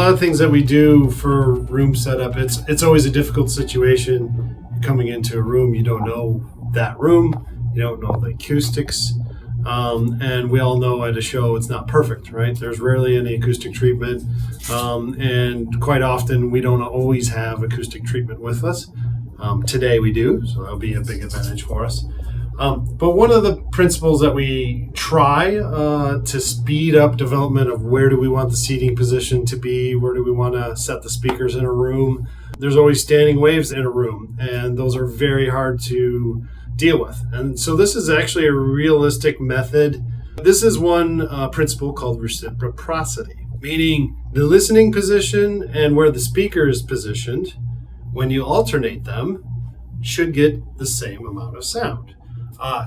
lot of things that we do for room setup, it's always a difficult situation. You're coming into a room, you don't know that room, you don't know the acoustics, and we all know at a show it's not perfect, right? There's rarely any acoustic treatment, and quite often we don't always have acoustic treatment with us. Today we do, so that'll be a big advantage for us. But one of the principles that we try to speed up development of where do we want the seating position to be, where do we want to set the speakers in a room. There's always standing waves in a room, and those are very hard to deal with. And so this is actually a realistic method. This is one principle called reciprocity, meaning the listening position and where the speaker is positioned, when you alternate them, should get the same amount of sound.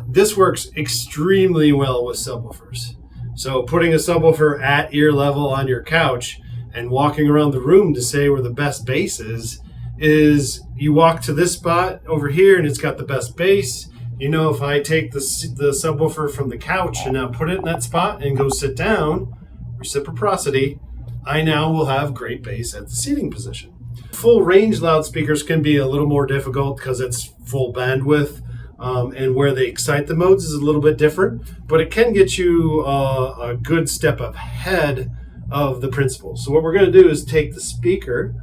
This works extremely well with subwoofers. So putting a subwoofer at ear level on your couch and walking around the room to say where the best bass is you walk to this spot over here and it's got the best bass. You know, if I take the subwoofer from the couch and now put it in that spot and go sit down, reciprocity, I now will have great bass at the seating position. Full range loudspeakers can be a little more difficult because it's full bandwidth. And where they excite the modes is a little bit different, but it can get you a good step ahead of the principle. So what we're going to do is take the speaker,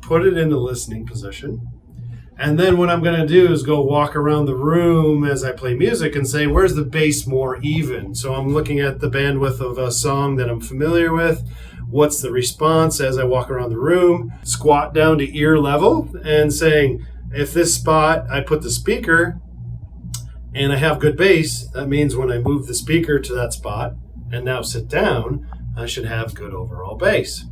put it in the listening position, and then what I'm going to do is go walk around the room as I play music and say, where's the bass more even? So I'm looking at the bandwidth of a song that I'm familiar with. What's the response as I walk around the room? Squat down to ear level and saying, if this spot I put the speaker and I have good bass, that means when I move the speaker to that spot and now sit down, I should have good overall bass.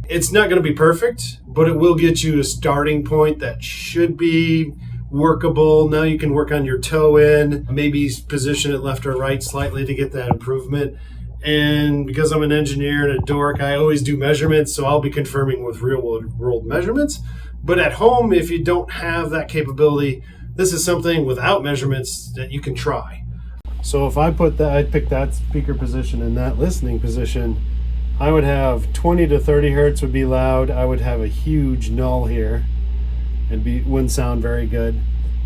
It's not going to be perfect, but it will get you a starting point that should be workable. Now you can work on your toe in, maybe position it left or right slightly to get that improvement. And because I'm an engineer and a dork, I always do measurements, so I'll be confirming with real world measurements. But at home, if you don't have that capability, this is something without measurements that you can try. So if I pick that speaker position and that listening position, I would have 20 to 30 hertz would be loud. I would have a huge null here and wouldn't sound very good.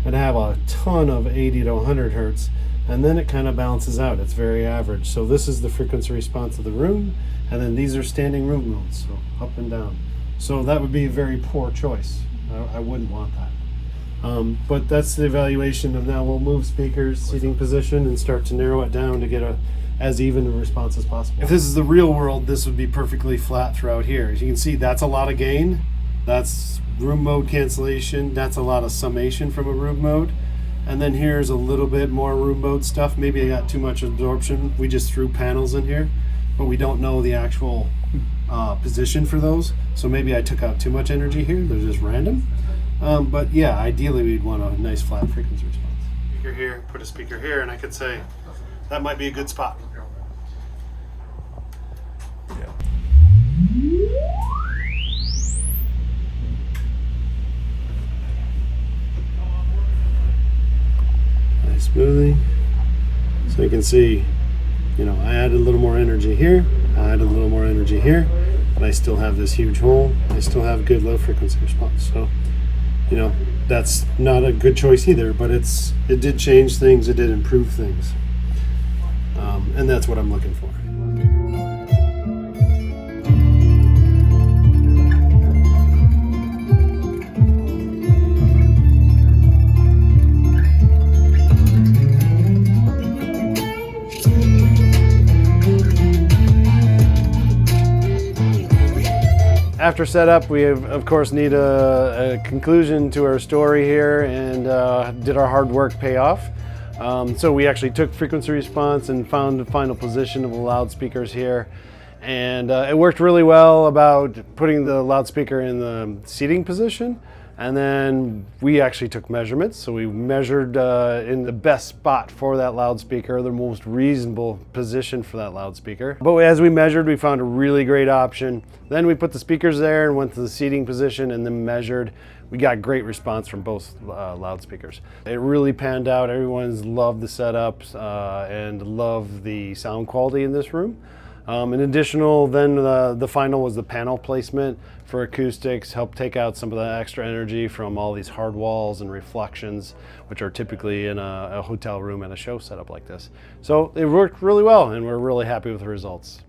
I'd have a ton of 80 to 100 hertz, and then it kind of balances out. It's very average. So this is the frequency response of the room, and then these are standing room modes, so up and down. So that would be a very poor choice. I wouldn't want that. But that's the evaluation of now we'll move speakers, seating position, and start to narrow it down to get as even a response as possible. If this is the real world, this would be perfectly flat throughout here. As you can see, that's a lot of gain. That's room mode cancellation. That's a lot of summation from a room mode. And then here's a little bit more room mode stuff. Maybe I got too much absorption. We just threw panels in here, but we don't know the actual position for those. So maybe I took out too much energy here. They're just random. But yeah, ideally we'd want a nice flat frequency response. Speaker here, put a speaker here, and I could say that might be a good spot. Yeah. Nice smoothing. So you can see, I added a little more energy here, I added a little more energy here, but I still have this huge hole. I still have good low frequency response. So that's not a good choice either, but it did change things, it did improve things. And that's what I'm looking for. After setup, we of course need a conclusion to our story here, and did our hard work pay off? So we actually took frequency response and found the final position of the loudspeakers here, and it worked really well about putting the loudspeaker in the seating position. And then we actually took measurements. So we measured in the best spot for that loudspeaker, the most reasonable position for that loudspeaker. But as we measured, we found a really great option. Then we put the speakers there and went to the seating position and then measured. We got great response from both loudspeakers. It really panned out. Everyone's loved the setup and loved the sound quality in this room. In additional, then the final was the panel placement for acoustics, help take out some of the extra energy from all these hard walls and reflections, which are typically in a hotel room and a show setup like this. So it worked really well, and we're really happy with the results.